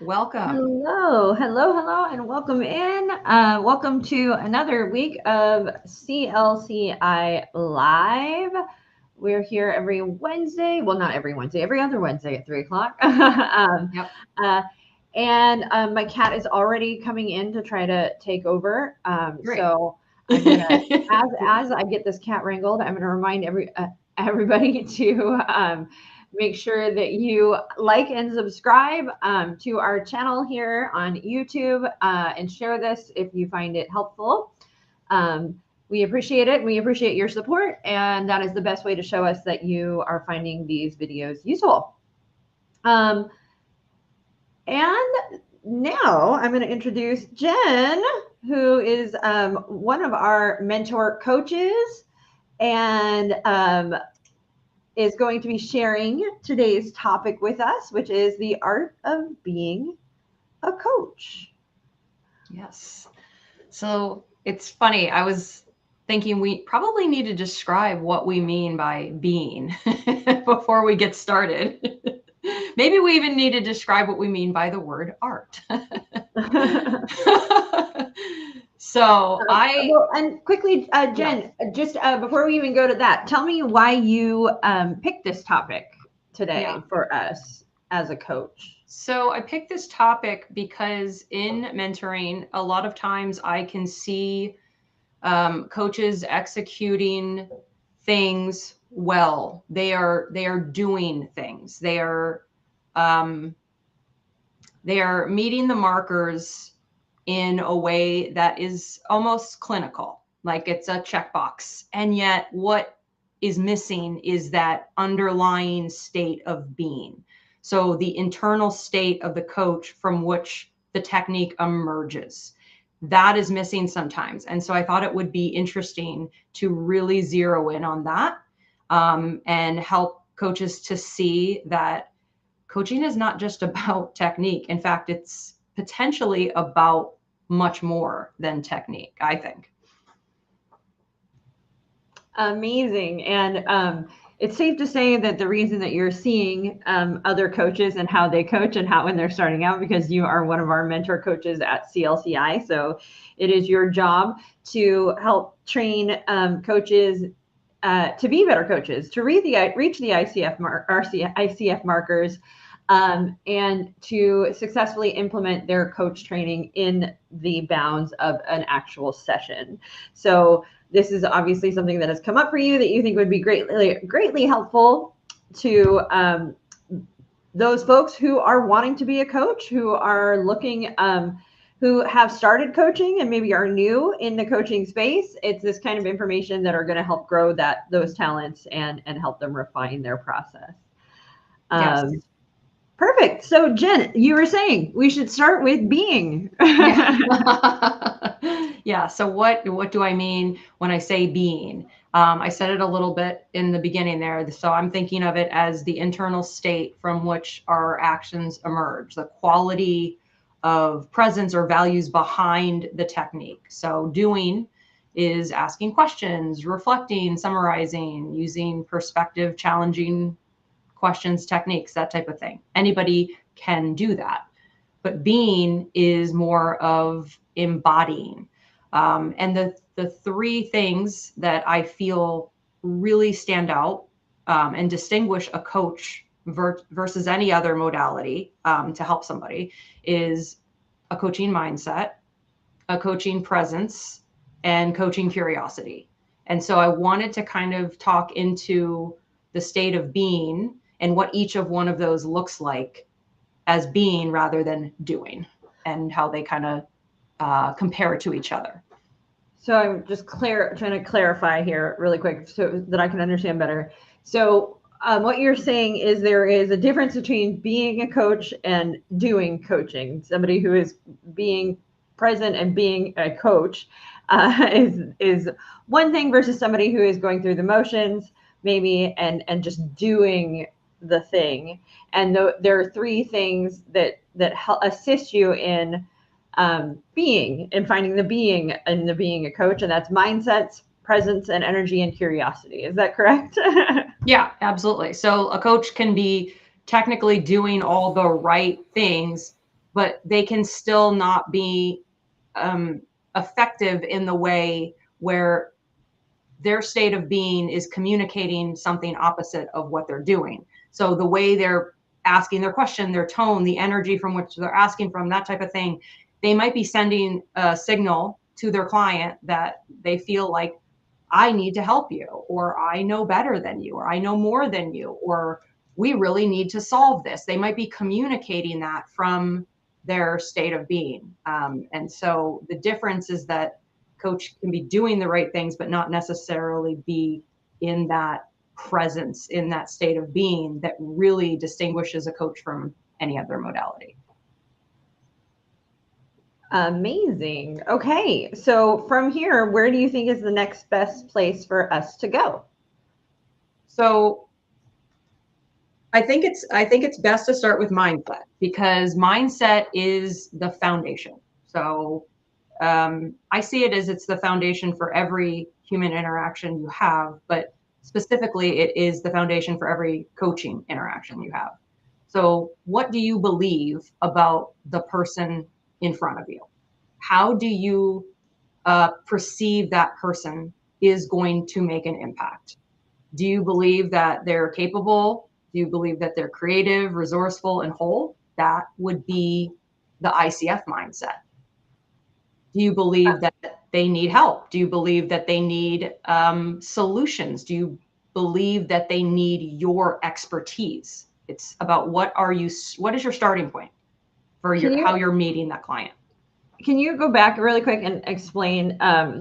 Welcome. Hello, hello, hello, and welcome in. Welcome to another week of CLCI Live. We're here every Wednesday. Well, not every Wednesday, every other Wednesday at 3 o'clock. Yep. Uh, and my cat is already coming in to try to take over. Great. So I'm gonna, as I get this cat wrangled, I'm gonna remind everybody to make sure that you like and subscribe to our channel here on YouTube and share this if you find it helpful. We appreciate it. We appreciate your support, and that is the best way to show us that you are finding these videos useful. Um, and now I'm going to introduce Jen, who is one of our mentor coaches and is going to be sharing today's topic with us, which is the art of being a coach. Yes. So it's funny. I was thinking we probably need to describe what we mean by being before we get started. Maybe we even need to describe what we mean by the word art. So Well, and quickly, yeah. Jen, just before we even go to that, tell me why you picked this topic Yeah. today for us as a coach. So I picked this topic because in mentoring, a lot of times I can see coaches executing things well. They are doing things. Um, they are meeting the markers in a way that is almost clinical, like it's a checkbox. And yet, what is missing is that underlying state of being. So, the internal state of the coach from which the technique emerges. That is missing sometimes. And so, I thought it would be interesting to really zero in on that and help coaches to see that coaching is not just about technique. In fact, it's potentially about much more than technique, I think. Amazing. And it's safe to say that the reason that you're seeing other coaches and how they coach and how when they're starting out, because you are one of our mentor coaches at CLCI. So it is your job to help train coaches to be better coaches, to reach the ICF markers, and to successfully implement their coach training in the bounds of an actual session. So this is obviously something that has come up for you that you think would be greatly helpful to those folks who are wanting to be a coach, who are looking, who have started coaching and maybe are new in the coaching space. It's this kind of information that are going to help grow those talents and help them refine their process. Yes. Perfect. So Jen, you were saying we should start with being. Yeah. Yeah. So what do I mean when I say being? I said it a little bit in the beginning there. So I'm thinking of it as the internal state from which our actions emerge, the quality of presence or values behind the technique. So doing is asking questions, reflecting, summarizing, using perspective, challenging questions, techniques, that type of thing. Anybody can do that. But being is more of embodying. And the three things that I feel really stand out and distinguish a coach versus any other modality to help somebody is a coaching mindset, a coaching presence, and coaching curiosity. And so I wanted to kind of talk into the state of being and what each of one of those looks like as being rather than doing, and how they kind of compare to each other. So I'm just trying to clarify here really quick so that I can understand better. So what you're saying is there is a difference between being a coach and doing coaching. Somebody who is being present and being a coach is one thing versus somebody who is going through the motions maybe and just doing the thing. And there are three things that help assist you in being and finding the being and the being a coach, and that's mindsets, presence, and energy and curiosity. Is that correct? Yeah, absolutely. So a coach can be technically doing all the right things, but they can still not be effective in the way where their state of being is communicating something opposite of what they're doing. So the way they're asking their question, their tone, the energy from which they're asking from, that type of thing, they might be sending a signal to their client that they feel like, I need to help you, or I know better than you, or I know more than you, or we really need to solve this. They might be communicating that from their state of being. And so the difference is that coach can be doing the right things, but not necessarily be in that presence, in that state of being that really distinguishes a coach from any other modality. Amazing. Okay. So from here, where do you think is the next best place for us to go? So I think it's best to start with mindset, because mindset is the foundation. So I see it as it's the foundation for every human interaction you have, but specifically, it is the foundation for every coaching interaction you have. So, what do you believe about the person in front of you? How do you perceive that person is going to make an impact? Do you believe that they're capable? Do you believe that they're creative, resourceful, and whole? That would be the ICF mindset. Do you believe that they need help? Do you believe that they need solutions? Do you believe that they need your expertise? It's about what is your starting point for how you're meeting that client? Can you go back really quick and explain?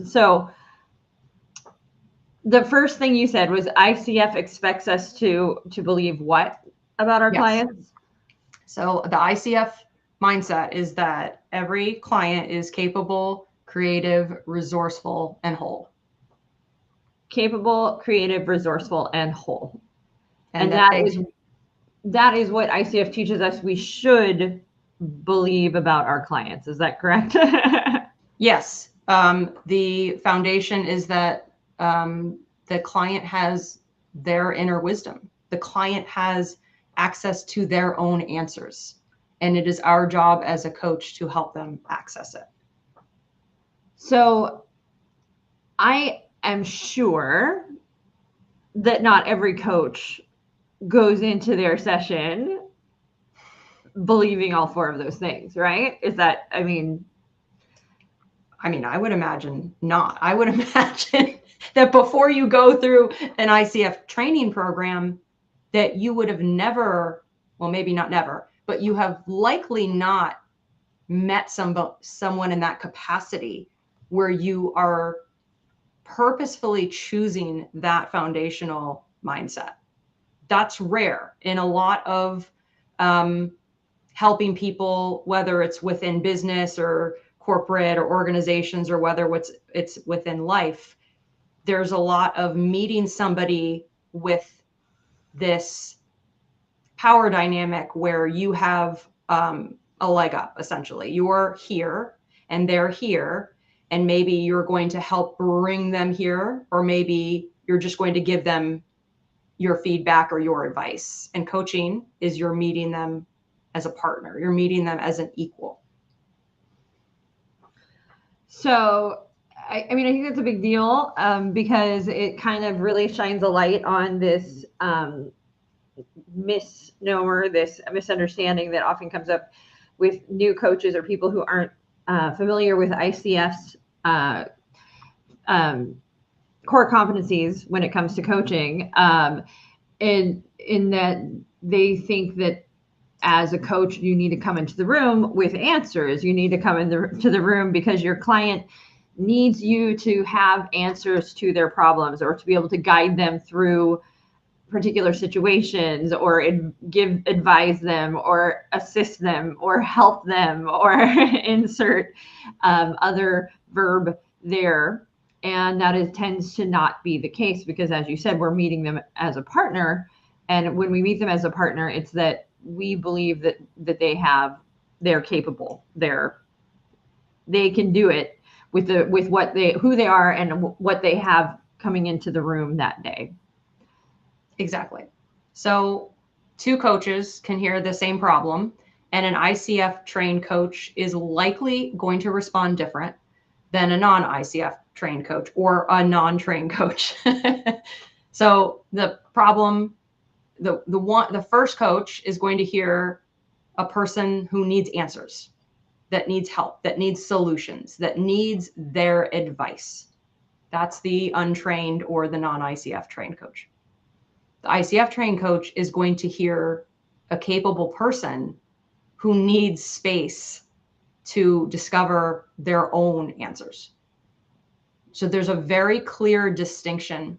So the first thing you said was ICF expects us to believe what about our clients? So the ICF mindset is that every client is capable, creative, resourceful, and whole. Capable, creative, resourceful, and whole. And that is what ICF teaches us we should believe about our clients. Is that correct? Yes. The foundation is that the client has their inner wisdom. The client has access to their own answers. And it is our job as a coach to help them access it. So I am sure that not every coach goes into their session believing all four of those things, right? Is that, I mean, I would imagine not. I would imagine that before you go through an ICF training program, that you would have never, well, maybe not never, but you have likely not met someone in that capacity where you are purposefully choosing that foundational mindset. That's rare in a lot of helping people, whether it's within business or corporate or organizations, or whether it's within life. There's a lot of meeting somebody with this power dynamic where you have a leg up, essentially. You're here and they're here, and maybe you're going to help bring them here, or maybe you're just going to give them your feedback or your advice. And coaching is you're meeting them as a partner, you're meeting them as an equal. So, I mean, I think that's a big deal because it kind of really shines a light on this misnomer, this misunderstanding that often comes up with new coaches or people who aren't familiar with ICF's core competencies when it comes to coaching, in that they think that as a coach, you need to come into the room with answers. You need to come into the room because your client needs you to have answers to their problems, or to be able to guide them through particular situations, or advise them, or assist them, or help them, or insert other verb there. And that tends to not be the case, because, as you said, we're meeting them as a partner. And when we meet them as a partner, it's that we believe that they're capable, they can do it with who they are and what they have coming into the room that day. Exactly. So two coaches can hear the same problem, And an ICF trained coach is likely going to respond different than a non-ICF trained coach or a non-trained coach. So the problem, the first coach is going to hear a person who needs answers, that needs help, that needs solutions, that needs their advice. That's the untrained or the non-ICF trained coach. The ICF trained coach is going to hear a capable person who needs space to discover their own answers. So there's a very clear distinction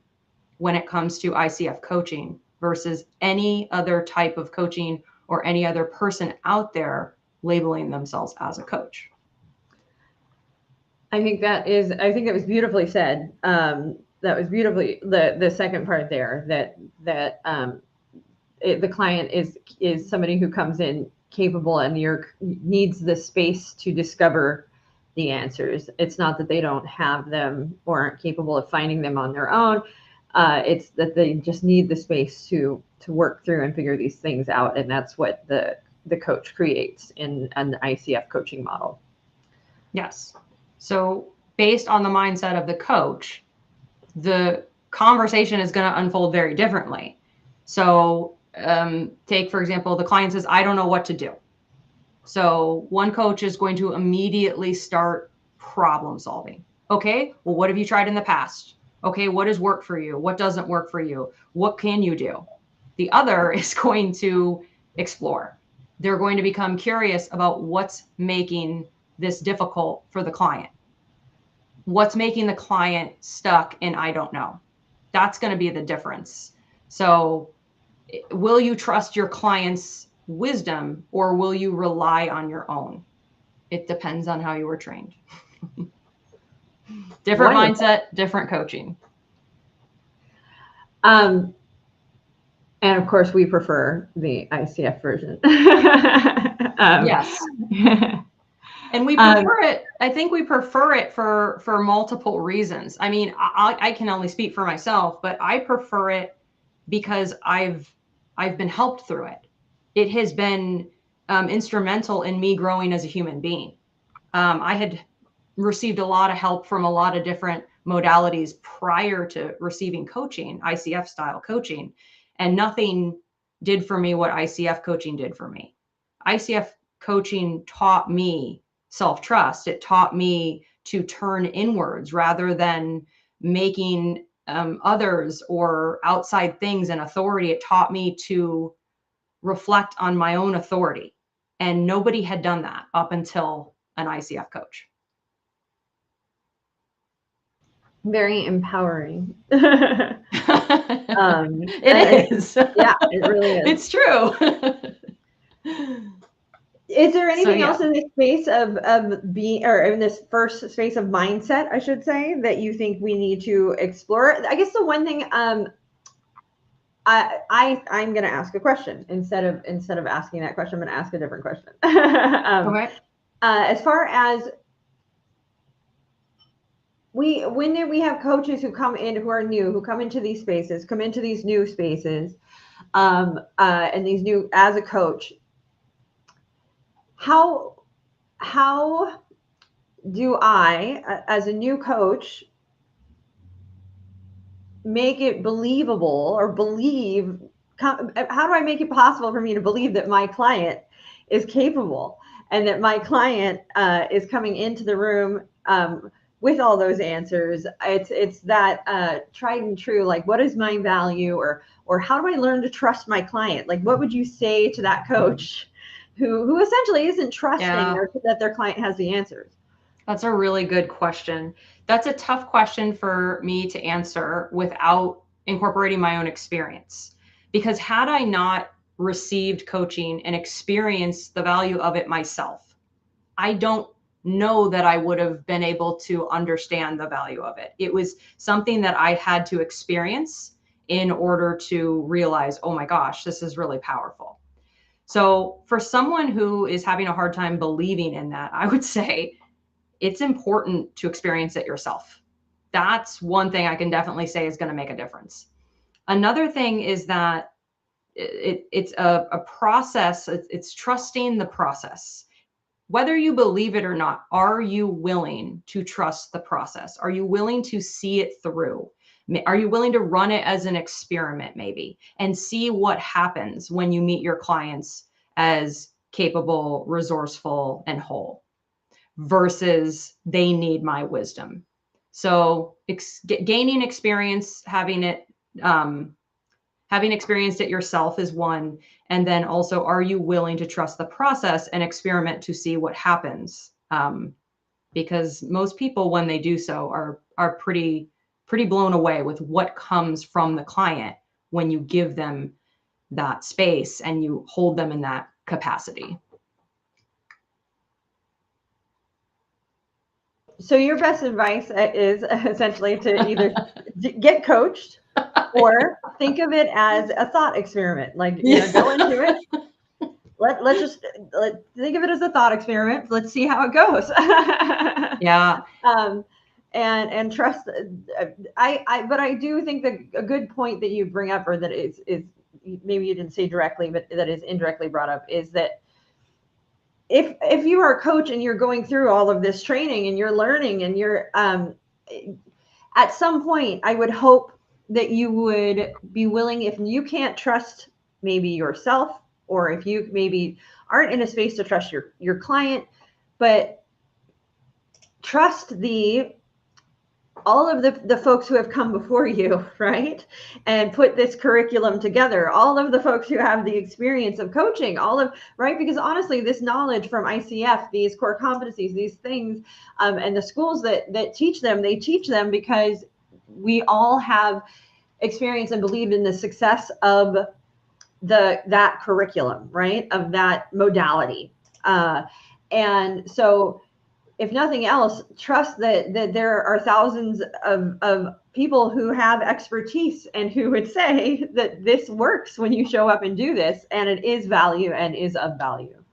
when it comes to ICF coaching versus any other type of coaching or any other person out there labeling themselves as a coach. I think that was beautifully said. That was beautifully the second part there, that the client is somebody who comes in capable and needs the space to discover the answers. It's not that they don't have them or aren't capable of finding them on their own. It's that they just need the space to work through and figure these things out, and that's what the coach creates in an ICF coaching model. Yes. So based on the mindset of the coach, the conversation is going to unfold very differently. So take, for example, the client says, I don't know what to do. So one coach is going to immediately start problem solving. Okay, well, what have you tried in the past? Okay, what has worked for you? What doesn't work for you? What can you do? The other is going to explore. They're going to become curious about what's making this difficult for the client. What's making the client stuck in I don't know. That's going to be the difference. So will you trust your client's wisdom or will you rely on your own? It depends on how you were trained. Different mindset, different coaching. And of course, we prefer the ICF version. Yes. And we prefer it. I think we prefer it for multiple reasons. I mean, I can only speak for myself, but I prefer it because I've been helped through it. It has been instrumental in me growing as a human being. I had received a lot of help from a lot of different modalities prior to receiving coaching, ICF style coaching, and nothing did for me what ICF coaching did for me. ICF coaching taught me self-trust. It taught me to turn inwards rather than making others or outside things an authority. It taught me to reflect on my own authority. And nobody had done that up until an ICF coach. Very empowering. It is. Yeah, it really is. It's true. Is there anything else in this space of being, or in this first space of mindset, I should say, that you think we need to explore? I guess the one thing, I'm going to ask a question instead of asking that question. I'm going to ask a different question. Okay. As far as when we have coaches who come in who are new, who come into these spaces, come into these new spaces, and these new as a coach. How do I, as a new coach, make it believable or believe? How do I make it possible for me to believe that my client is capable and that my client is coming into the room with all those answers? It's that tried and true. Like, what is my value, or how do I learn to trust my client? Like, what would you say to that coach who essentially isn't trusting that their client has the answers? That's a really good question. That's a tough question for me to answer without incorporating my own experience. Because had I not received coaching and experienced the value of it myself, I don't know that I would have been able to understand the value of it. It was something that I had to experience in order to realize, oh my gosh, this is really powerful. So for someone who is having a hard time believing in that, I would say it's important to experience it yourself. That's one thing I can definitely say is going to make a difference. Another thing is that it's a process. It's trusting the process. Whether you believe it or not, are you willing to trust the process? Are you willing to see it through? Are you willing to run it as an experiment, maybe, and see what happens when you meet your clients as capable, resourceful, and whole versus they need my wisdom? So gaining experience, having experienced it yourself is one. And then also, are you willing to trust the process and experiment to see what happens? Because most people, when they do so, are pretty blown away with what comes from the client when you give them that space and you hold them in that capacity. So your best advice is essentially to either get coached or think of it as a thought experiment. Like, go into it. Let's think of it as a thought experiment. Let's see how it goes. Yeah. And trust. But I do think that a good point that you bring up, or that is maybe you didn't say directly, but that is indirectly brought up, is that if you are a coach and you're going through all of this training and you're learning and you're at some point, I would hope that you would be willing, if you can't trust maybe yourself, or if you maybe aren't in a space to trust your client, but trust all of the folks who have come before you, right? And put this curriculum together, all of the folks who have the experience of coaching, right? Because honestly, this knowledge from ICF, these core competencies, these things, and the schools that teach them, they teach them because we all have experienced and believed in the success of that curriculum, right? Of that modality. And so, if nothing else, trust that there are thousands of people who have expertise and who would say that this works when you show up and do this, and it is value and is of value.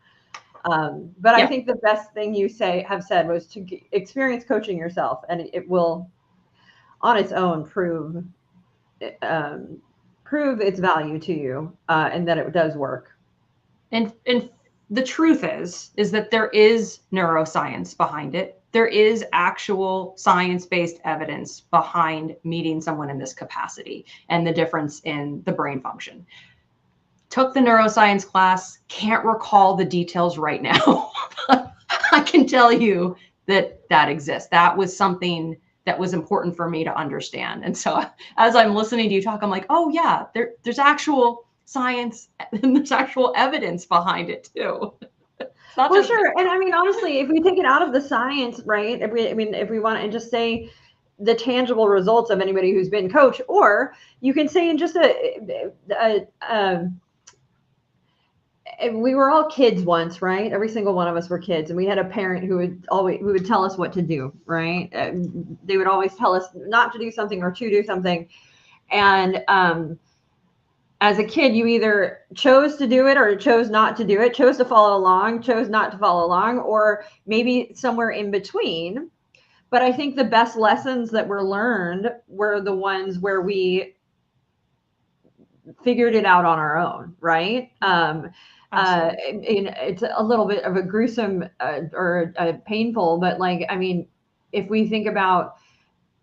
But I think the best thing you have said was to experience coaching yourself, and it will, on its own, prove its value to you, and that it does work. And the truth is that there is neuroscience behind it. There is actual science-based evidence behind meeting someone in this capacity and the difference in the brain function. Took the neuroscience class, can't recall the details right now. I can tell you that exists. That was something that was important for me to understand. And so as I'm listening to you talk, I'm like, oh yeah, there's actual science and there's actual evidence behind it too. Well, sure. And I mean, honestly, if we take it out of the science, right? If we want to just say the tangible results of anybody who's been coached, or you can say in just we were all kids once, right? Every single one of us were kids, and we had a parent who would tell us what to do, right? They would always tell us not to do something or to do something. And as a kid, you either chose to do it or chose not to do it, chose to follow along, chose not to follow along, or maybe somewhere in between. But I think the best lessons that were learned were the ones where we figured it out on our own, right? It's a little bit of a gruesome or a painful, but like, I mean, if we think about,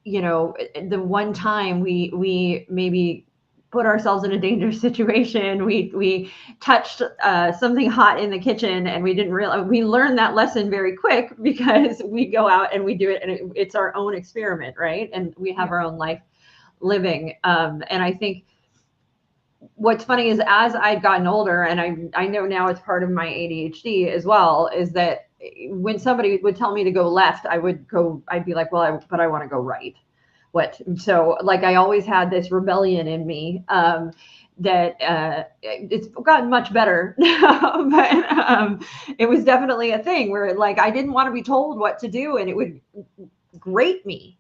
the one time we maybe put ourselves in a dangerous situation, we touched something hot in the kitchen, and we didn't realize, we learned that lesson very quick because we go out and we do it, and it's our own experiment, right? And we have our own life living. And I think what's funny is, as I'd gotten older, and I know now it's part of my ADHD as well, is that when somebody would tell me to go left, I'd be like, well, but I want to go right. So like, I always had this rebellion in me, that it's gotten much better now, but it was definitely a thing where, like, I didn't want to be told what to do, and it would grate me.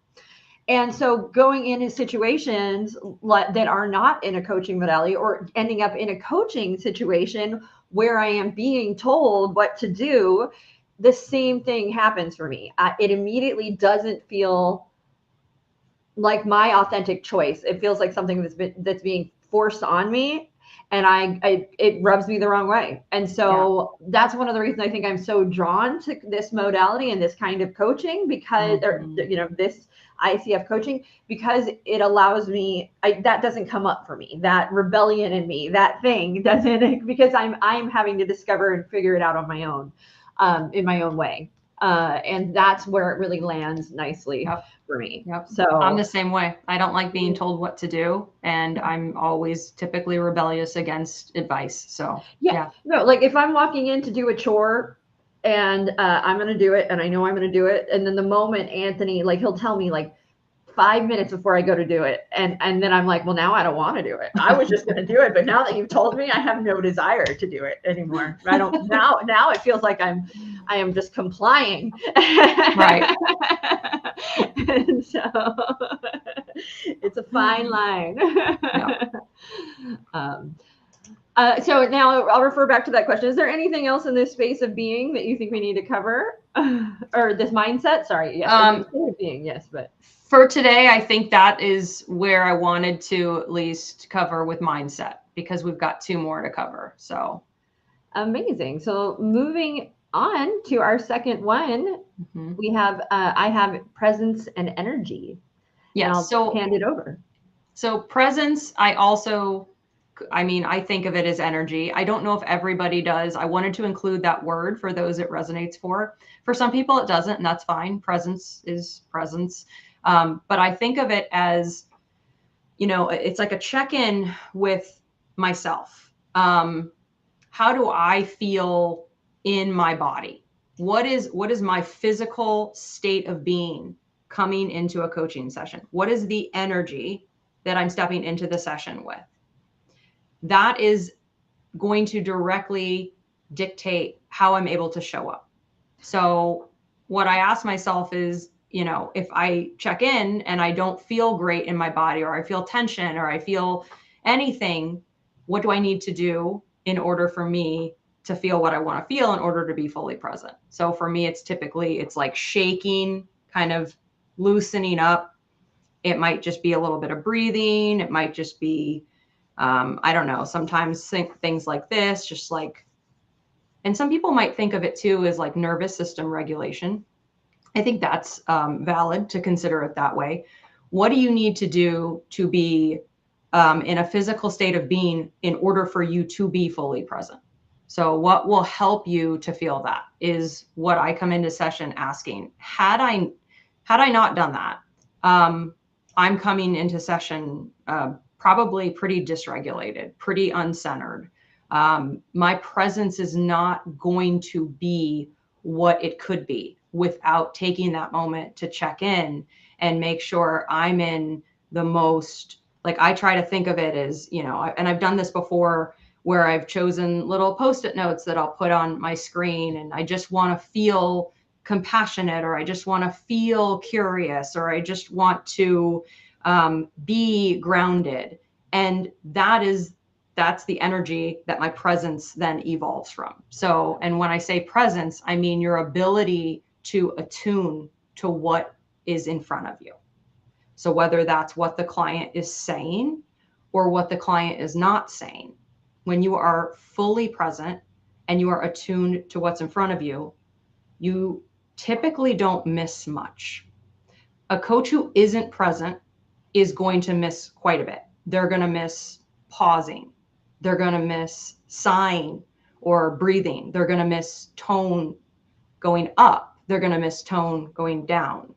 And so going into situations that are not in a coaching modality, or ending up in a coaching situation where I am being told what to do, the same thing happens for me. It immediately doesn't feel like my authentic choice. It feels like something that's being forced on me. and it rubs me the wrong way. And so that's one of the reasons I think I'm so drawn to this modality and this kind of coaching, because, or, this ICF coaching, because it allows me, that doesn't come up for me, that rebellion in me, that thing doesn't, because I'm having to discover and figure it out on my own, in my own way. And that's where it really lands nicely for me. So I'm the same way. I don't like being told what to do, and I'm always typically rebellious against advice. So no, like if I'm walking in to do a chore and I'm going to do it, and I know I'm going to do it, and then the moment Anthony, like, he'll tell me like 5 minutes before I go to do it, and then I'm like, well, now I don't want to do it. I was just going to do it, but now that you've told me, I have no desire to do it anymore. I don't now it feels like I am just complying. Right. And so it's a fine line. So now I'll refer back to that question. Is there anything else in this space of being that you think we need to cover, or this mindset? Sorry, yes, being, yes, but for today, I think that is where I wanted to at least cover with mindset, because we've got 2 more to cover. So amazing. So moving on to our second one, we have I have presence and energy. Yes. And I'll hand it over. So presence, I think of it as energy. I don't know if everybody does. I wanted to include that word for those it resonates for. For some people, it doesn't, and that's fine. Presence is presence. But I think of it as, it's like a check-in with myself. How do I feel in my body? What is my physical state of being coming into a coaching session? What is the energy that I'm stepping into the session with? That is going to directly dictate how I'm able to show up. So what I ask myself is, if I check in and I don't feel great in my body, or I feel tension, or I feel anything, what do I need to do in order for me to feel what I want to feel in order to be fully present? So for me, it's like shaking, kind of loosening up. It might just be a little bit of breathing. It might just be, I don't know, sometimes things like this, just like, and some people might think of it too as like nervous system regulation. I think that's valid to consider it that way. What do you need to do to be in a physical state of being in order for you to be fully present? So what will help you to feel that is what I come into session asking. Had I not done that, I'm coming into session probably pretty dysregulated, pretty uncentered. My presence is not going to be what it could be without taking that moment to check in and make sure I'm in the most, like, I try to think of it as, and I've done this before where I've chosen little Post-it notes that I'll put on my screen, and I just want to feel compassionate, or I just want to feel curious, or I just want to be grounded. And that's the energy that my presence then evolves from. So, and when I say presence, I mean your ability to attune to what is in front of you. So whether that's what the client is saying or what the client is not saying, when you are fully present and you are attuned to what's in front of you, you typically don't miss much. A coach who isn't present is going to miss quite a bit. They're going to miss pausing. They're going to miss sighing or breathing. They're going to miss tone going up. They're going to miss tone going down.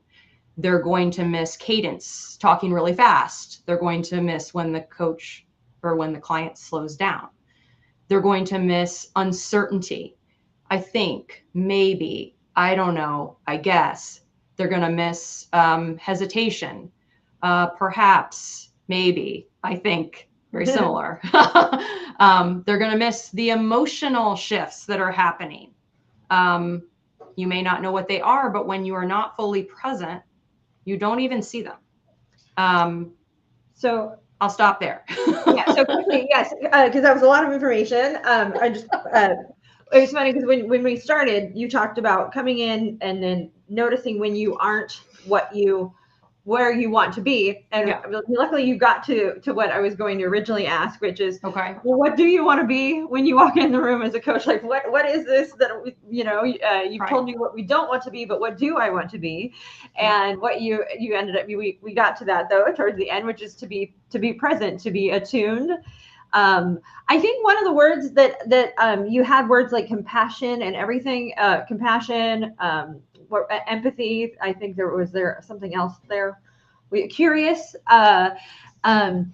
They're going to miss cadence, talking really fast. They're going to miss when the coach or when the client slows down. They're going to miss uncertainty. I think, maybe, I don't know, I guess. They're going to miss hesitation. Perhaps, maybe, I think, very similar. They're going to miss the emotional shifts that are happening. You may not know what they are, but when you are not fully present, you don't even see them. So I'll stop there. So quickly, yes, because that was a lot of information. It was funny because when we started, you talked about coming in and then noticing when you aren't what you where you want to be. And Yeah. luckily you got to what I was going to originally ask, which is, Okay. well, what do you want to be when you walk in the room as a coach? Like, what is this that, you've Right. told me what we don't want to be, but what do I want to be? Yeah. And what you ended up, we got to that though, towards the end, which is to be present, to be attuned. I think one of the words that you had words like compassion and everything, compassion, empathy. I think there something else there. We curious. Um,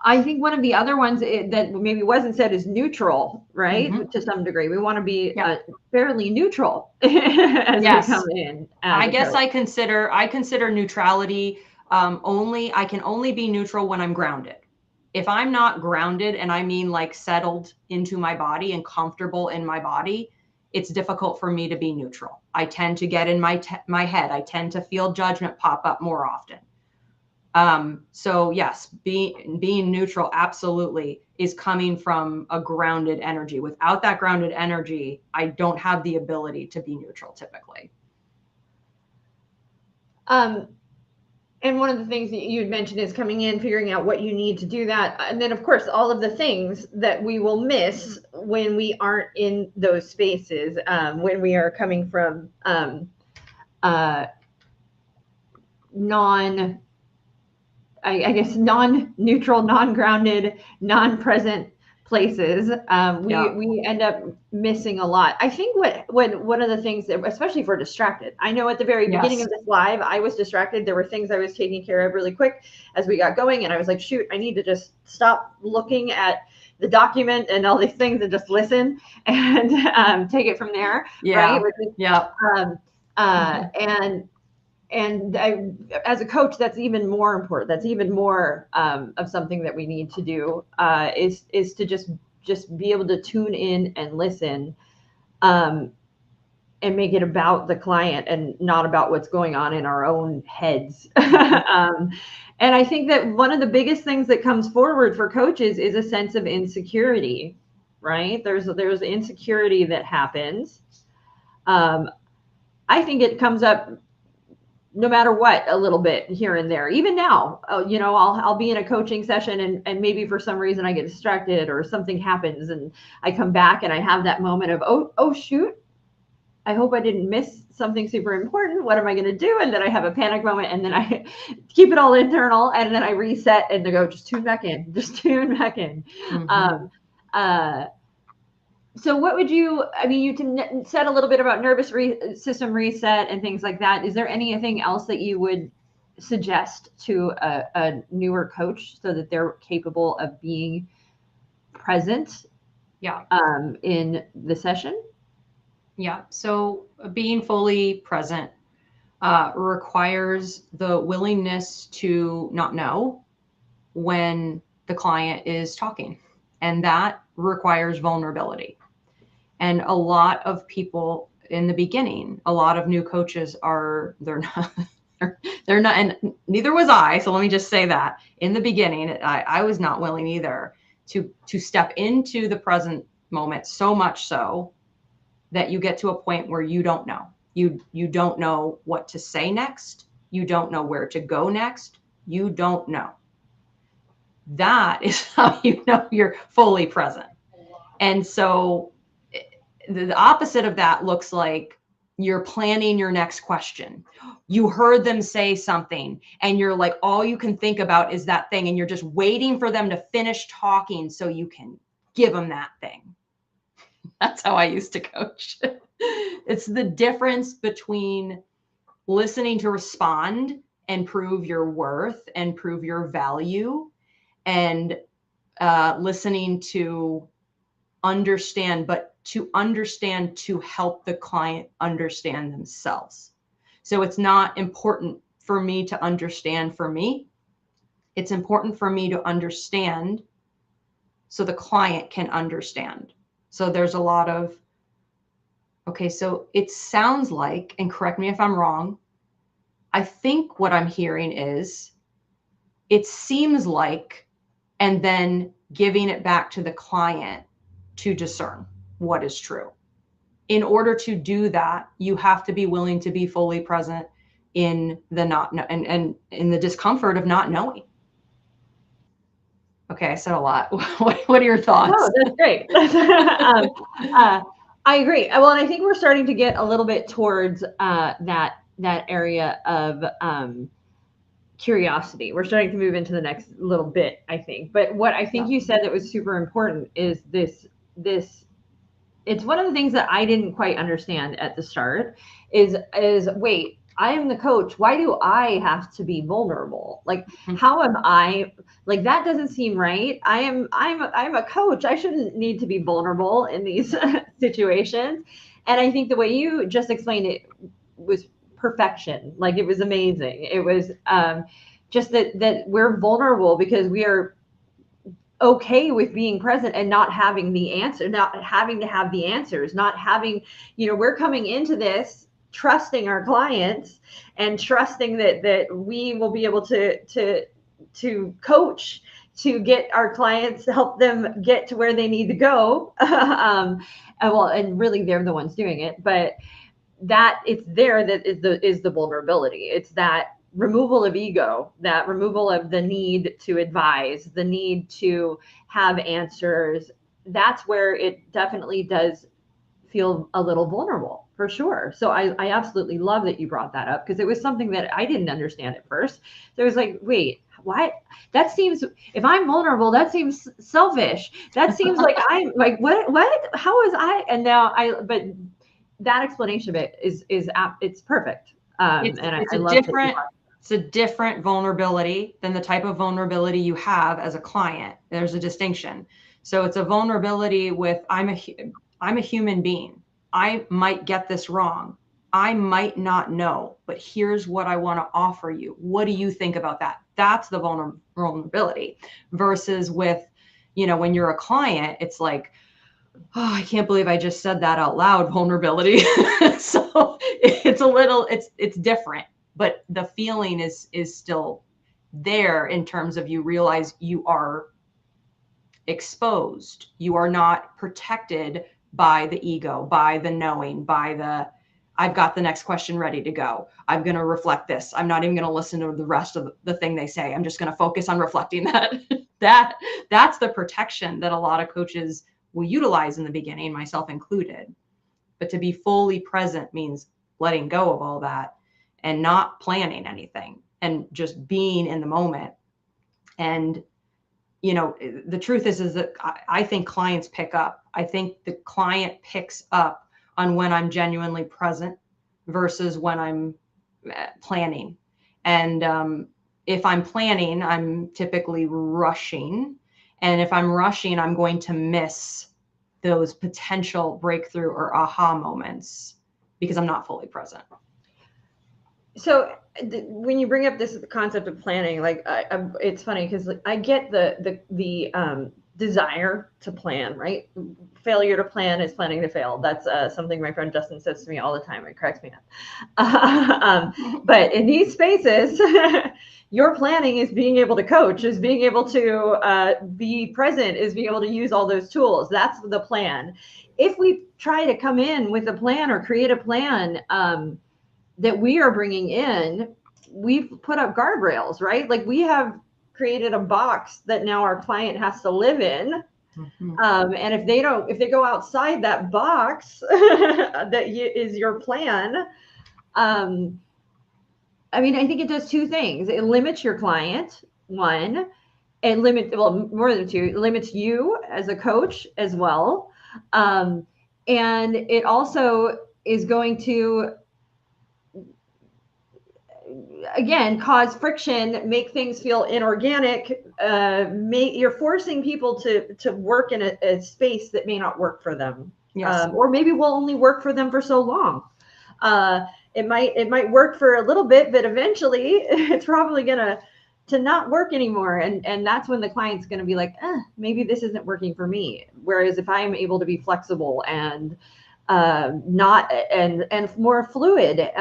I think one of the other ones that maybe wasn't said is neutral, right? Hmm. To some degree, we want to be Yeah. fairly neutral as we come Yes. in as I a guess coach. I consider neutrality, only I can only be neutral when I'm grounded. If I'm not grounded, and I mean like settled into my body and comfortable in my body, it's difficult for me to be neutral. I tend to get in my head. I tend to feel judgment pop up more often. So yes, being neutral absolutely is coming from a grounded energy. Without that grounded energy, I don't have the ability to be neutral typically. Um, and one of the things that you had mentioned is coming in, figuring out what you need to do that. And then, of course, all of the things that we will miss when we aren't in those spaces, when we are coming from uh, non, I guess, non-neutral, non-grounded, non-present places. Yeah. We end up missing a lot. I think what one of the things that, especially if we're distracted, I know at the very beginning Yes. of this live, I was distracted. There were things I was taking care of really quick as we got going, and I was like, shoot, I need to just stop looking at the document and all these things and just listen and take it from there, right? Yeah. Which is, Yeah. um, and as a coach, that's even more important. That's even more of something that we need to do, is to just be able to tune in and listen, um, and make it about the client and not about what's going on in our own heads. And I think that one of the biggest things that comes forward for coaches is a sense of insecurity, right? There's insecurity that happens. Um, I think it comes up no matter what, a little bit here and there. Even now, I'll be in a coaching session, and maybe for some reason I get distracted or something happens, and I come back and I have that moment of, oh shoot, I hope I didn't miss something super important. What am I going to do? And then I have a panic moment, and then I keep it all internal, and then I reset and to go, just tune back in, just tune back in. Hmm. Um, uh, so what would you, I mean, you said a little bit about nervous system reset and things like that. Is there anything else that you would suggest to a newer coach so that they're capable of being present Yeah. in the session? Yeah. So being fully present requires the willingness to not know when the client is talking, and that requires vulnerability. And a lot of people in the beginning, a lot of new coaches they're not, they're not, and neither was I. So let me just say that in the beginning, I was not willing either to step into the present moment, so much so that you get to a point where you don't know. You don't know what to say next. You don't know where to go next. You don't know. That is how you know you're fully present. And so the opposite of that looks like you're planning your next question. You heard them say something, and you're like, all you can think about is that thing, and you're just waiting for them to finish talking so you can give them that thing. That's how I used to coach. It's the difference between listening to respond and prove your worth and prove your value, and listening to understand, but to understand to help the client understand themselves. So it's not important for me to understand for me. It's important for me to understand so the client can understand. So there's a lot of, okay, so it sounds like, and correct me if I'm wrong, I think what I'm hearing is it seems like, and then giving it back to the client to discern what is true. In order to do that, you have to be willing to be fully present in the not know, and in the discomfort of not knowing. Okay, I said a lot. What are your No, thoughts? that's great. Uh, I agree. Well, and I think we're starting to get a little bit towards that area of curiosity. We're starting to move into the next little bit, I think. But what I think Yeah. you said that was super important is this it's one of the things that I didn't quite understand at the start is wait, I am the coach. Why do I have to be vulnerable? Like, how am I, like, that doesn't seem right. I'm a coach. I shouldn't need to be vulnerable in these situations. And I think the way you just explained it was perfection. Like, it was amazing. It was just that we're vulnerable because we are okay with being present and not having the answer, not having to have the answers, not having, we're coming into this trusting our clients and trusting that we will be able to coach to get our clients, help them get to where they need to go. And really they're the ones doing it, but that it's there, that is the vulnerability. It's that removal of ego, that removal of the need to advise, the need to have answers. That's where it definitely does feel a little vulnerable, for sure. So I absolutely love that you brought that up, because it was something that I didn't understand at first. So it was like, wait, what? That seems, if I'm vulnerable, that seems selfish. That seems like I'm like, what, how is I, and now but that explanation of it is it's perfect. And It's I a love that you different it's a different vulnerability than the type of vulnerability you have as a client. There's a distinction. So it's a vulnerability with I'm a human being. I might get this wrong. I might not know, but here's what I want to offer you. What do you think about that? That's the vulnerability versus with, when you're a client, it's like, oh, I can't believe I just said that out loud, vulnerability. So it's different, but the feeling is still there in terms of you realize you are exposed. You are not protected by the ego, by the knowing, by the I've got the next question ready to go. I'm going to reflect this. I'm not even going to listen to the rest of the thing they say. I'm just going to focus on reflecting that. That's the protection that a lot of coaches will utilize in the beginning, myself included. But to be fully present means letting go of all that and not planning anything and just being in the moment. And the truth is that I think clients pick up. I think the client picks up on when I'm genuinely present versus when I'm planning. And if I'm planning, I'm typically rushing. And if I'm rushing, I'm going to miss those potential breakthrough or aha moments because I'm not fully present. So when you bring up this concept of planning, like it's funny because I get the desire to plan, right? Failure to plan is planning to fail. That's something my friend Justin says to me all the time. It cracks me up. But in these spaces, your planning is being able to coach, is being able to be present, is being able to use all those tools. That's the plan. If we try to come in with a plan or create a plan, that we are bringing in, we've put up guardrails, right? Like, we have created a box that now our client has to live in. Mm-hmm. And if they go outside that box that is your plan, I mean, I think it does two things. It limits your client, one, and more than two, it limits you as a coach as well. And it also is going to, again, cause friction, make things feel inorganic. You're forcing people to work in a space that may not work for them. Yes. Or maybe will only work for them for so long. It might work for a little bit, but eventually it's probably gonna to not work anymore, and that's when the client's going to be like, maybe this isn't working for me. Whereas if I'm able to be flexible and not and more fluid,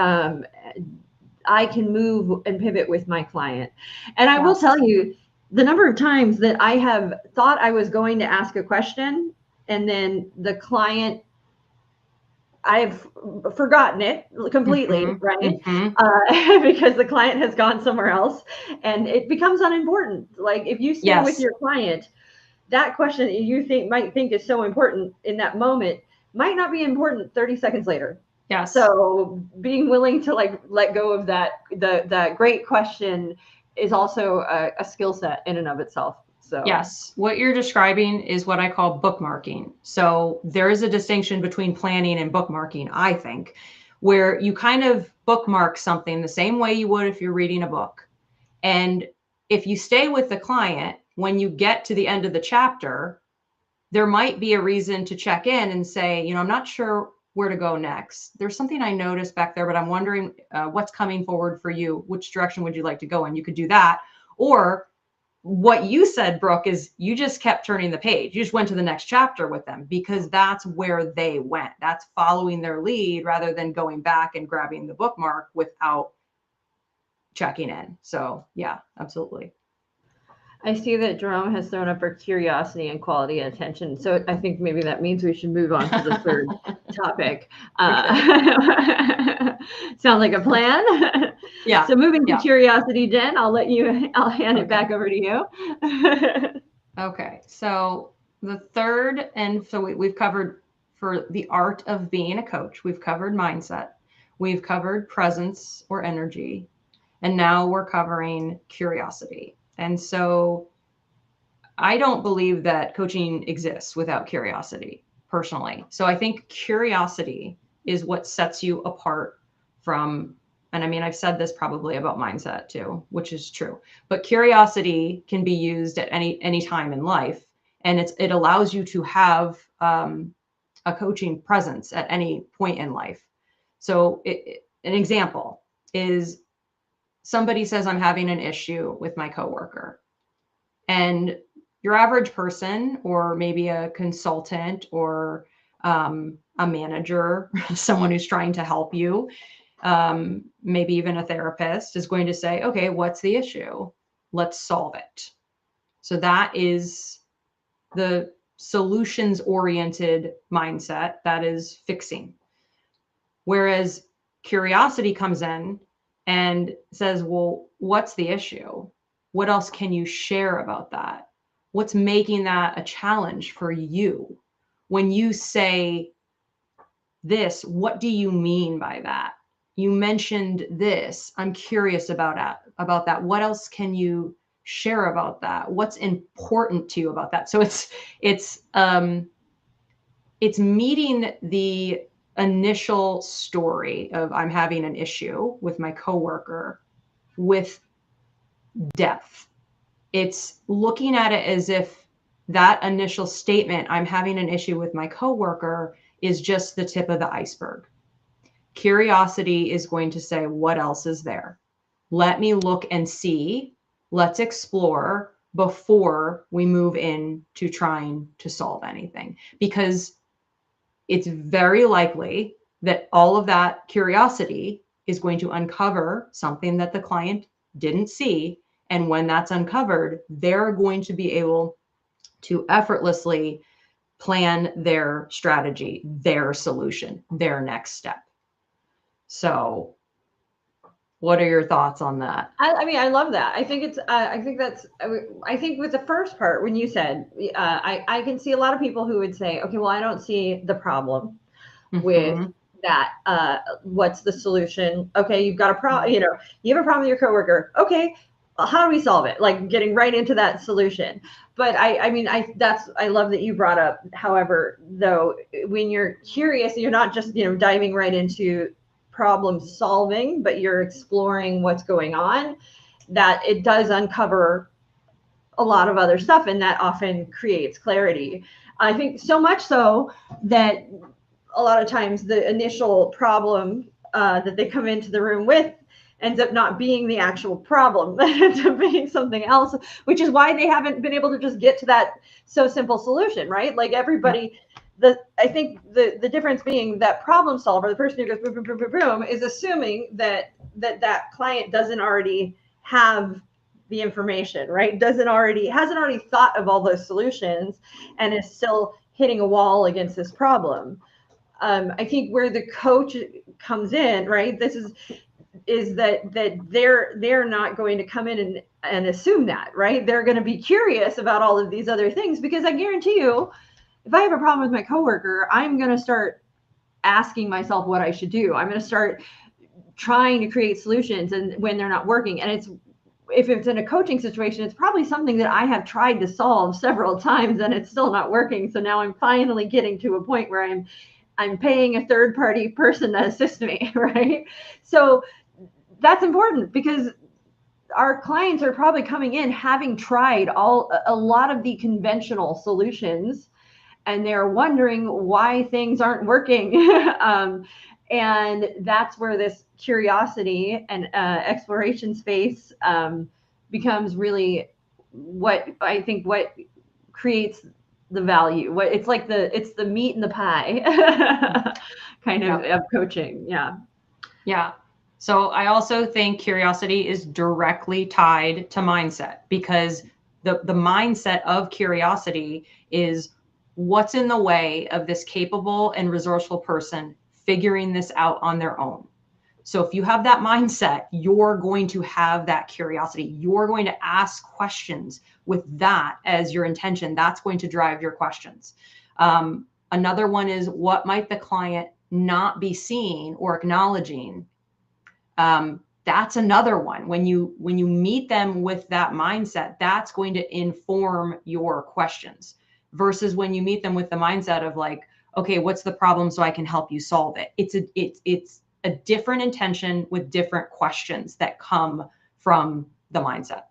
I can move and pivot with my client. And I will tell you, the number of times that I have thought I was going to ask a question, and then the client I've forgotten it completely, Mhm. right? Mhm. Because the client has gone somewhere else and it becomes unimportant. Like if you stay with Yes. your client, that question that you might think is so important in that moment might not be important 30 seconds later. Yes. So being willing to like let go of that great question is also a skill set in and of itself. So Yes. What you're describing is what I call bookmarking. So there is a distinction between planning and bookmarking, I think, where you kind of bookmark something the same way you would if you're reading a book. And if you stay with the client, when you get to the end of the chapter, there might be a reason to check in and say, I'm not sure where to go next. There's something I noticed back there, but I'm wondering what's coming forward for you. Which direction would you like to go in? You could do that. Or what you said, Brooke, is you just kept turning the page. You just went to the next chapter with them because that's where they went. That's following their lead rather than going back and grabbing the bookmark without checking in. So yeah, absolutely. I see that Jerome has thrown up for curiosity and quality attention. So I think maybe that means we should move on to the third topic. Okay. Sounds like a plan. Yeah. So moving to Yeah. curiosity, Jen, I'll hand it Okay. back over to you. Okay. So the third, and so we've covered for the art of being a coach, we've covered mindset, we've covered presence or energy, and now we're covering curiosity. And so I don't believe that coaching exists without curiosity personally. So I think curiosity is what sets you apart from, and I mean, I've said this probably about mindset too, which is true, but curiosity can be used at any time in life. And it allows you to have a coaching presence at any point in life. So an example is somebody says, I'm having an issue with my coworker. And your average person, or maybe a consultant or a manager, someone who's trying to help you, maybe even a therapist, is going to say, okay, what's the issue? Let's solve it. So that is the solutions oriented mindset, that is fixing. Whereas curiosity comes in and says, well, what's the issue? What else can you share about that? What's making that a challenge for you? When you say this, what do you mean by that? You mentioned this. I'm curious about that. What else can you share about that? What's important to you about that? So it's meeting the initial story of I'm having an issue with my coworker with depth. It's looking at it as if that initial statement, I'm having an issue with my coworker, is just the tip of the iceberg. Curiosity is going to say, what else is there? Let me look and see. Let's explore before we move into trying to solve anything. Because it's very likely that all of that curiosity is going to uncover something that the client didn't see. And when that's uncovered, they're going to be able to effortlessly plan their strategy, their solution, their next step. So, what are your thoughts on that? I mean, I love that. I think it's. I think that's. I think with the first part when you said, I can see a lot of people who would say, okay, well, I don't see the problem with Mm-hmm. that. What's the solution? Okay, you've got a problem. You have a problem with your coworker. Okay, how do we solve it? Like getting right into that solution. But I mean, I love that you brought up. However, though, when you're curious, you're not just diving right into problem solving, but you're exploring what's going on. That it does uncover a lot of other stuff, and that often creates clarity. I think so much so that a lot of times the initial problem that they come into the room with ends up not being the actual problem. It ends up being something else, which is why they haven't been able to just get to that so simple solution, right? Like everybody, I think the difference being that problem solver, the person who goes boom, boom, boom, boom, boom, is assuming that client doesn't already have the information, right? Hasn't already thought of all those solutions and is still hitting a wall against this problem. I think where the coach comes in, right? This is that they're not going to come in and assume that, right? They're going to be curious about all of these other things, because I guarantee you, if I have a problem with my coworker, I'm going to start asking myself what I should do. I'm going to start trying to create solutions, and when they're not working, and it's, if it's in a coaching situation, it's probably something that I have tried to solve several times and it's still not working. So now I'm finally getting to a point where I'm paying a third party person to assist me, right? So that's important, because our clients are probably coming in having tried a lot of the conventional solutions, and they're wondering why things aren't working. And that's where this curiosity and exploration space becomes really what I think what creates the value. What it's like, it's the meat and the pie kind Yeah. of coaching. Yeah. Yeah. So I also think curiosity is directly tied to mindset, because the mindset of curiosity is what's in the way of this capable and resourceful person figuring this out on their own. So if you have that mindset, you're going to have that curiosity. You're going to ask questions with that as your intention. That's going to drive your questions. Another one is, what might the client not be seeing or acknowledging? That's another one. When you meet them with that mindset, that's going to inform your questions, versus when you meet them with the mindset of like, okay, what's the problem so I can help you solve it. It's a different intention with different questions that come from the mindset.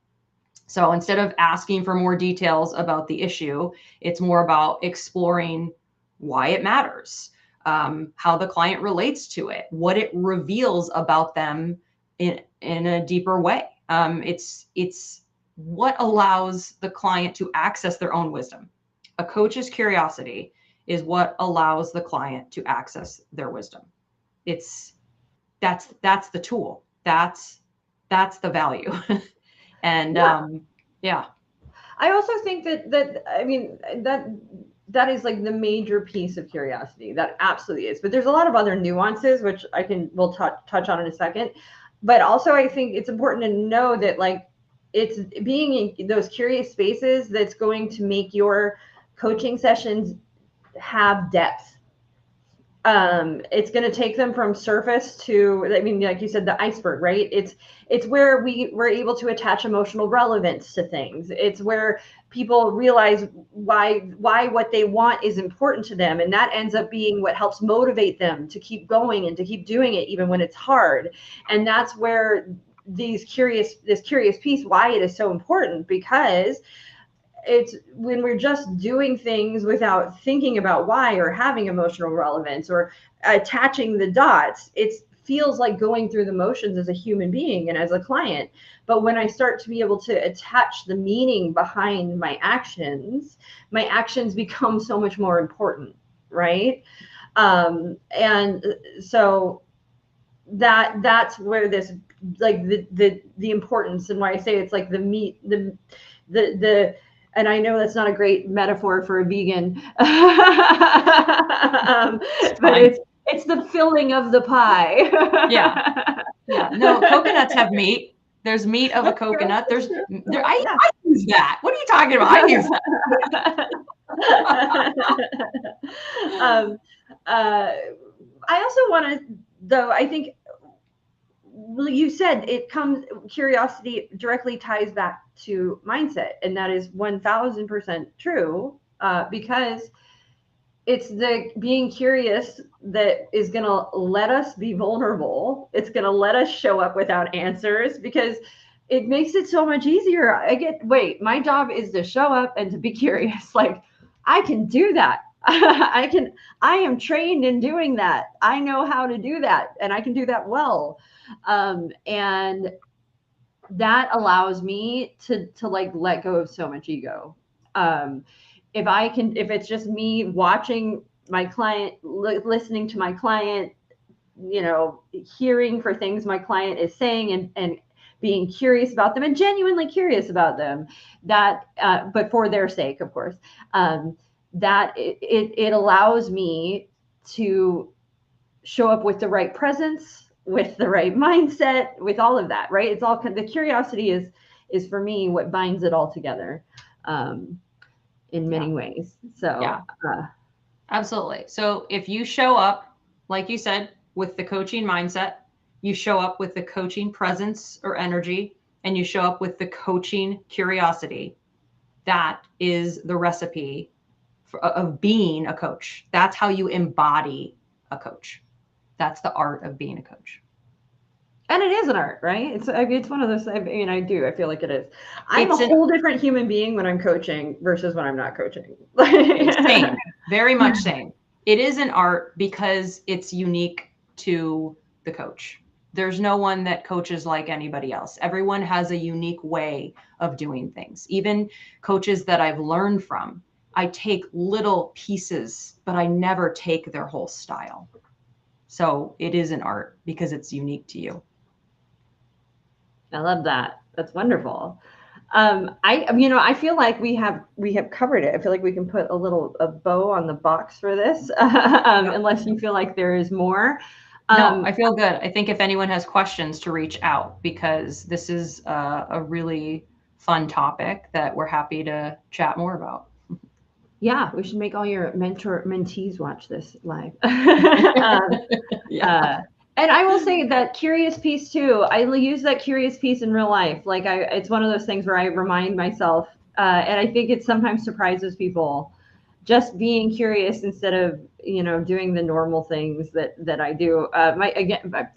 So instead of asking for more details about the issue, it's more about exploring why it matters, how the client relates to it, what it reveals about them in a deeper way. It's what allows the client to access their own wisdom. A coach's curiosity is what allows the client to access their wisdom. It's that's the tool. That's the value. And Yeah. yeah. I also think that I mean that is like the major piece of curiosity. That absolutely is. But there's a lot of other nuances which we'll touch on in a second. But also I think it's important to know that, like, it's being in those curious spaces that's going to make your coaching sessions have depth. It's going to take them from surface to, I mean, like you said, the iceberg, right? It's where we're able to attach emotional relevance to things. It's where people realize why what they want is important to them, and that ends up being what helps motivate them to keep going and to keep doing it even when it's hard. And that's where this curious piece, why it is so important, because it's when we're just doing things without thinking about why, or having emotional relevance, or attaching the dots, it feels like going through the motions as a human being and as a client. But when I start to be able to attach the meaning behind my actions become so much more important, right? And so that's where this, like, the importance, and why I say it's like the meat, the and I know that's not a great metaphor for a vegan, It's but fine. it's the filling of the pie. Yeah. Yeah. No, coconuts have meat. There's meat of a That's true. coconut. That's true. Yeah. I use that. What are you talking about? I use um, I also want to, though, I think, well, you said it comes, curiosity directly ties back to mindset, and that is 1000% true, because it's the being curious that is going to let us be vulnerable. It's going to let us show up without answers, because it makes it so much easier. My job is to show up and to be curious. Like, I can do that. I am trained in doing that. I know how to do that, and I can do that well. And that allows me to like let go of so much ego. Um, if it's just me watching my client, listening to my client, hearing for things my client is saying, and being curious about them and genuinely curious about them, that, but for their sake, of course, that it allows me to show up with the right presence, with the right mindset, with all of that, right? It's all, the curiosity is for me what binds it all together, um, in Yeah. many ways. Yeah. So Absolutely. So if you show up, like you said, with the coaching mindset, you show up with the coaching presence or energy, and you show up with the coaching curiosity, that is the recipe of being a coach. That's how you embody a coach. That's the art of being a coach. and it is an art, right? It's, I mean, it's one of those, I mean, I feel like it is. I'm a It's an whole different human being when I'm coaching versus when I'm not coaching. same, very much same. It is an art because it's unique to the coach. There's no one that coaches like anybody else. Everyone has a unique way of doing things. Even coaches that I've learned from, I take little pieces, but I never take their whole style. So it is an art because it's unique to you. I love that. That's wonderful. I feel like we have covered it. I feel like we can put a bow on the box for this, Yep. unless you feel like there is more. No, Um, I feel good. I think if anyone has questions to reach out, because this is a really fun topic that we're happy to chat more about. yeah, we should make all your mentees watch this live. Yeah. Uh, and I will say that curious piece too. I use that curious piece in real life. Like it's one of those things where I remind myself, and I think it sometimes surprises people, just being curious instead of doing the normal things that I do.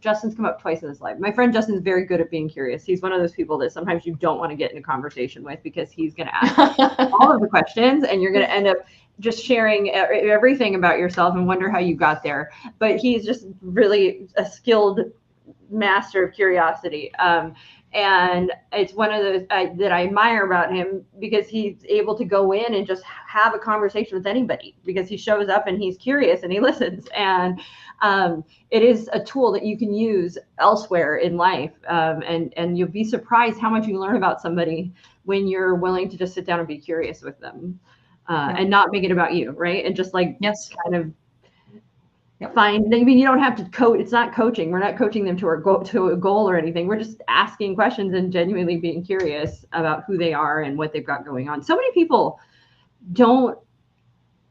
Justin's come up twice in this life. My friend Justin's very good at being curious. He's one of those people that sometimes you don't want to get in a conversation with because he's going to ask all of the questions, and you're going to end up just sharing everything about yourself and wonder how you got there. But he's just really a skilled master of curiosity. And it's one of those that I admire about him, because he's able to go in and just have a conversation with anybody, because he shows up and he's curious and he listens. And it is a tool that you can use elsewhere in life. And you'll be surprised how much you learn about somebody when you're willing to just sit down and be curious with them, Yep. and not make it about you, right? And just like Yes. kind of Yep. find. I mean, you don't have to coach. It's not coaching. We're not coaching them to a goal or anything. We're just asking questions and genuinely being curious about who they are and what they've got going on. So many people don't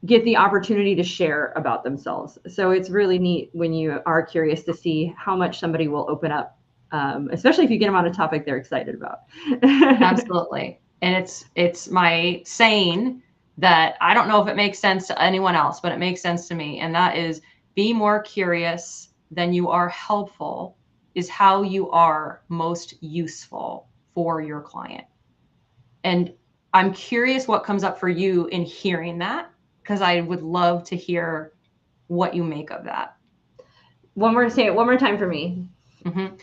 get the opportunity to share about themselves. So it's really neat when you are curious to see how much somebody will open up, especially if you get them on a topic they're excited about. Absolutely. And it's my saying that I don't know if it makes sense to anyone else, but it makes sense to me. And that is, be more curious than you are helpful is how you are most useful for your client. And I'm curious what comes up for you in hearing that, because I would love to hear what you make of that. Say it one more time for me. Mm-hmm.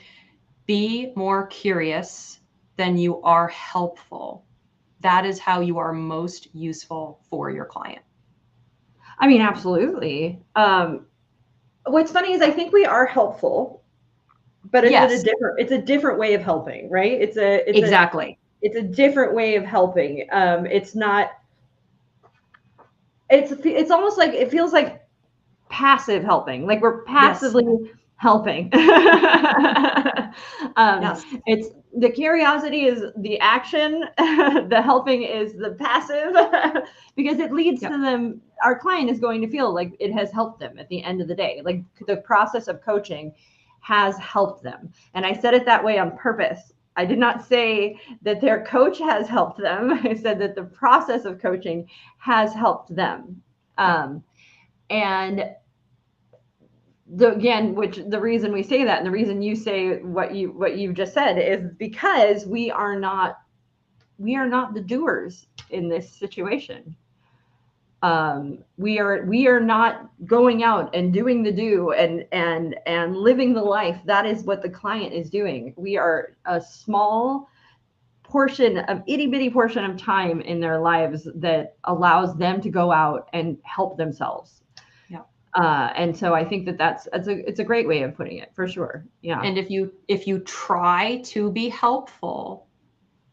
Be more curious than you are helpful. That is how you are most useful for your client. I mean, absolutely. What's funny is I think we are helpful, but Yes, it's a different way of helping, right? exactly. It's a different way of helping. It's not. It's almost like it feels like passive helping, like we're Yes. passively helping. Yes. It's the curiosity is the action, the helping is the passive, because it leads Yep. to them. Our client is going to feel like it has helped them at the end of the day. Like the process of coaching has helped them. And I said it that way on purpose. I did not say that their coach has helped them. I said that the process of coaching has helped them. Yep. And which the reason we say that, and the reason you say what you just said, is because we are not the doers in this situation. We are not going out and doing the do and living the life. That is what the client is doing. We are a small portion of itty bitty portion of time in their lives that allows them to go out and help themselves. Yep. And so I think it's a great way of putting it, for sure. Yeah. And if you try to be helpful,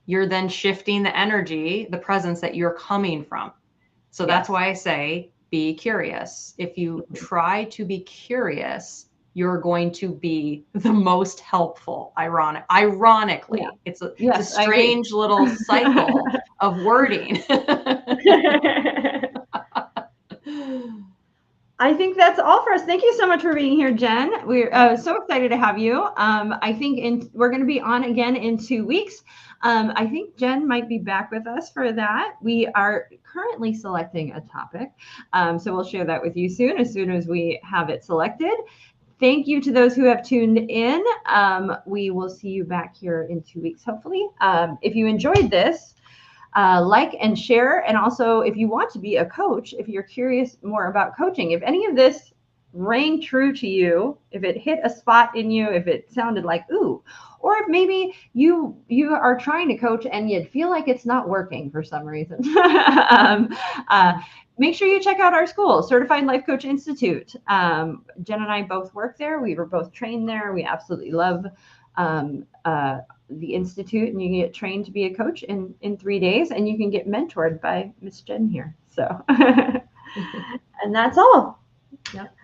you're then shifting the energy, the presence that you're coming from. So that's Yes. why I say be curious. If you try to be curious, you're going to be the most helpful. Yeah. Ironically, it's a Yes, I agree. strange little cycle of wording. I think that's all for us. Thank you so much for being here, Jen. We're so excited to have you. I think we're going to be on again in 2 weeks. I think Jen might be back with us for that. We are currently selecting a topic. So we'll share that with you as soon as we have it selected. Thank you to those who have tuned in. We will see you back here in 2 weeks, hopefully. If you enjoyed this, like and share. And also, if you want to be a coach, if you're curious more about coaching, if any of this rang true to you, if it hit a spot in you, if it sounded like, ooh, or if maybe you are trying to coach and you feel like it's not working for some reason, make sure you check out our school, Certified Life Coach Institute. Jen and I both work there. We were both trained there. We absolutely love the Institute, and you can get trained to be a coach in 3 days, and you can get mentored by Miss Jen here. So, and that's all. Yep.